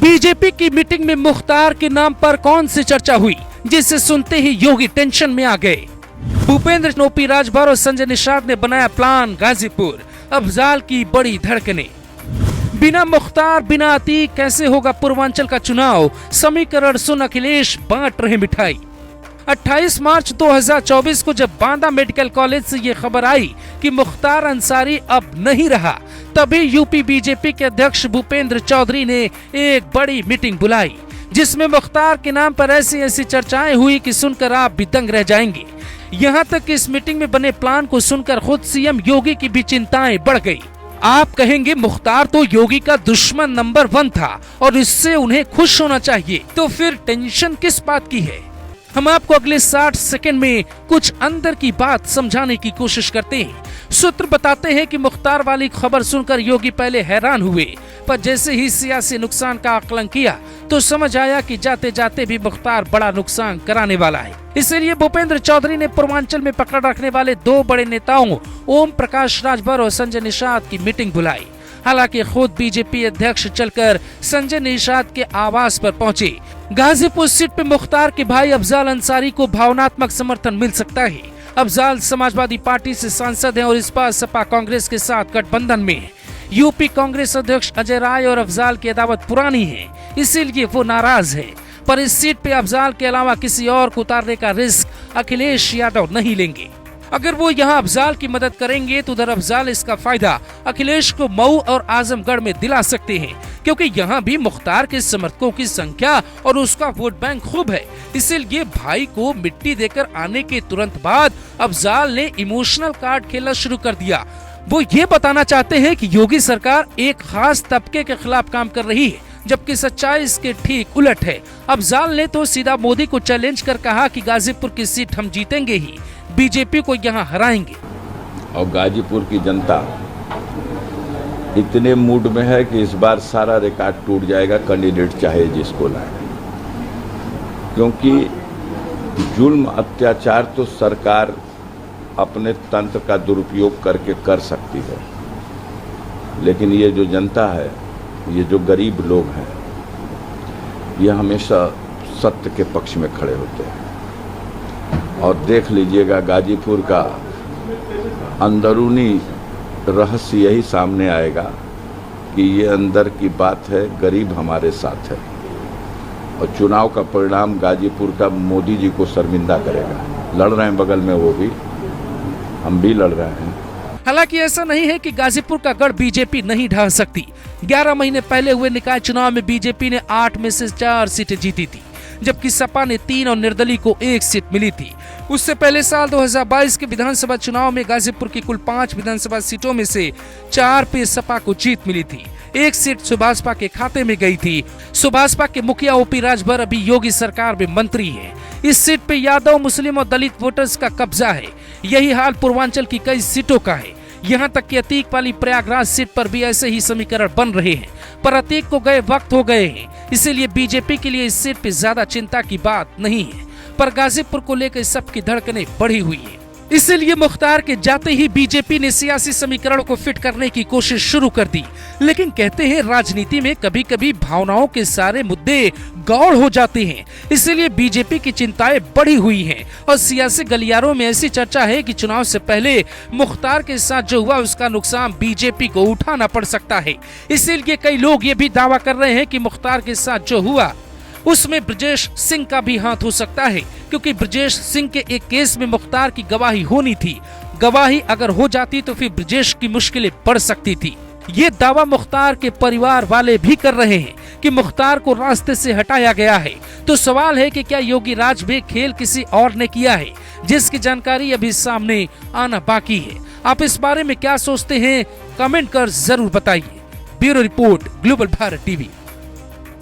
BJP की meeting में मुख्तार के नाम पर कौन सी चर्चा हुई जिसे सुनते ही योगी टेंशन में आ गए। भूपेंद्र, ओपी राजभर और संजय निषाद ने बनाया प्लान गाजीपुर, अफजाल की बड़ी धड़कने। बिना मुख्तार बिना अतीक कैसे होगा पूर्वांचल का चुनाव, समीकरण सुन अखिलेश बांट रहे मिठाई। 28 मार्च 2024 को जब बांदा मेडिकल कॉलेज से ये खबर आई कि मुख्तार अंसारी अब नहीं रहा, तभी यूपी बीजेपी के अध्यक्ष भूपेंद्र चौधरी ने एक बड़ी मीटिंग बुलाई जिसमें मुख्तार के नाम पर ऐसी चर्चाएं हुई कि सुनकर आप भी दंग रह जाएंगे। यहाँ तक कि इस मीटिंग में बने प्लान को सुनकर खुद सीएम योगी की भी चिंताएं बढ़ गई। आप कहेंगे मुख्तार तो योगी का दुश्मन नंबर 1 था और इससे उन्हें खुश होना चाहिए, तो फिर टेंशन किस बात की है। हम आपको अगले 60 सेकंड में कुछ अंदर की बात समझाने की कोशिश करते हैं। सूत्र बताते हैं कि मुख्तार वाली खबर सुनकर योगी पहले हैरान हुए, पर जैसे ही सियासी नुकसान का आकलन किया तो समझ आया कि जाते जाते भी मुख्तार बड़ा नुकसान कराने वाला है। इसलिए भूपेंद्र चौधरी ने पूर्वांचल में पकड़ रखने वाले 2 बड़े नेताओं ओम प्रकाश राजभर और संजय निषाद की मीटिंग बुलाई। हालांकि खुद बीजेपी अध्यक्ष चलकर संजय निषाद के आवास पर पहुंचे। गाजीपुर सीट पे मुख्तार के भाई अफजाल अंसारी को भावनात्मक समर्थन मिल सकता है। अफजाल समाजवादी पार्टी से सांसद हैं और इस बार सपा कांग्रेस के साथ गठबंधन में है। यूपी कांग्रेस अध्यक्ष अजय राय और अफजाल की अदावत पुरानी है, इसीलिए वो नाराज है। पर इस सीट पे अफजाल के अलावा किसी और को उतारने का रिस्क अखिलेश यादव नहीं लेंगे। अगर वो यहाँ अफजाल की मदद करेंगे तो उधर अफजाल इसका फायदा अखिलेश को मऊ और आजमगढ़ में दिला सकते हैं, क्योंकि यहाँ भी मुख्तार के समर्थकों की संख्या और उसका वोट बैंक खूब है। इसीलिए भाई को मिट्टी देकर आने के तुरंत बाद अफजाल ने इमोशनल कार्ड खेलना शुरू कर दिया। वो ये बताना चाहते हैं कि योगी सरकार एक खास तबके के खिलाफ काम कर रही है, जबकि सच्चाई इसके ठीक उलट है। अफजाल ने तो सीधा मोदी को चैलेंज कर कहा कि गाजीपुर की सीट हम जीतेंगे ही, बीजेपी को यहाँ हराएंगे। और गाजीपुर की जनता इतने मूड में है कि इस बार सारा रिकॉर्ड टूट जाएगा, कैंडिडेट चाहे जिसको लाए, क्योंकि जुल्म अत्याचार तो सरकार अपने तंत्र का दुरुपयोग करके कर सकती है, लेकिन ये जो जनता है, ये जो गरीब लोग हैं, ये हमेशा सत्य के पक्ष में खड़े होते हैं। और देख लीजिएगा गाजीपुर का अंदरूनी रहस्य यही सामने आएगा कि ये अंदर की बात है, गरीब हमारे साथ है। और चुनाव का परिणाम गाजीपुर का मोदी जी को शर्मिंदा करेगा। लड़ रहे हैं बगल में, वो भी, हम भी लड़ रहे हैं। हालांकि ऐसा नहीं है कि गाजीपुर का गढ़ बीजेपी नहीं ढा सकती। 11 महीने पहले हुए निकाय चुनाव में बीजेपी ने 8 में से 4 सीटें जीती थी, जबकि सपा ने 3 और निर्दलीय को 1 सीट मिली थी। उससे पहले साल 2022 के विधानसभा चुनाव में गाजीपुर की कुल 5 विधानसभा सीटों में से 4 पे सपा को जीत मिली थी। 1 सीट सुभाषपा के खाते में गई थी। सुभाषपा के मुखिया ओपी राजभर अभी योगी सरकार में मंत्री हैं। इस सीट पे यादव, मुस्लिम और दलित वोटर्स का कब्जा है। यही हाल पूर्वांचल की कई सीटों का है। यहाँ तक कि अतीक वाली प्रयागराज सीट पर भी ऐसे ही समीकरण बन रहे हैं, पर अतीक को गए वक्त हो गए हैं, इसीलिए बीजेपी के लिए इस सीट पे ज्यादा चिंता की बात नहीं है। पर गाजीपुर को लेकर सबकी धड़कनें बढ़ी हुई है। इसीलिए मुख्तार के जाते ही बीजेपी ने सियासी समीकरण को फिट करने की कोशिश शुरू कर दी। लेकिन कहते हैं राजनीति में कभी कभी भावनाओं के सारे मुद्दे गौड़ हो जाते हैं, इसीलिए बीजेपी की चिंताएं बढ़ी हुई हैं। और सियासी गलियारों में ऐसी चर्चा है कि चुनाव से पहले मुख्तार के साथ जो हुआ उसका नुकसान बीजेपी को उठाना पड़ सकता है। इसीलिए कई लोग ये भी दावा कर रहे हैं कि मुख्तार के साथ जो हुआ उसमें ब्रजेश सिंह का भी हाथ हो सकता है, क्योंकि ब्रजेश सिंह के एक केस में मुख्तार की गवाही होनी थी। गवाही अगर हो जाती तो फिर ब्रजेश की मुश्किलें बढ़ सकती थी। ये दावा मुख्तार के परिवार वाले भी कर रहे हैं कि मुख्तार को रास्ते से हटाया गया है। तो सवाल है कि क्या योगी राज में खेल किसी और ने किया है, जिसकी जानकारी अभी सामने आना बाकी है। आप इस बारे में क्या सोचते हैं, कमेंट कर जरूर बताइए। Bureau report, global Bharat TV.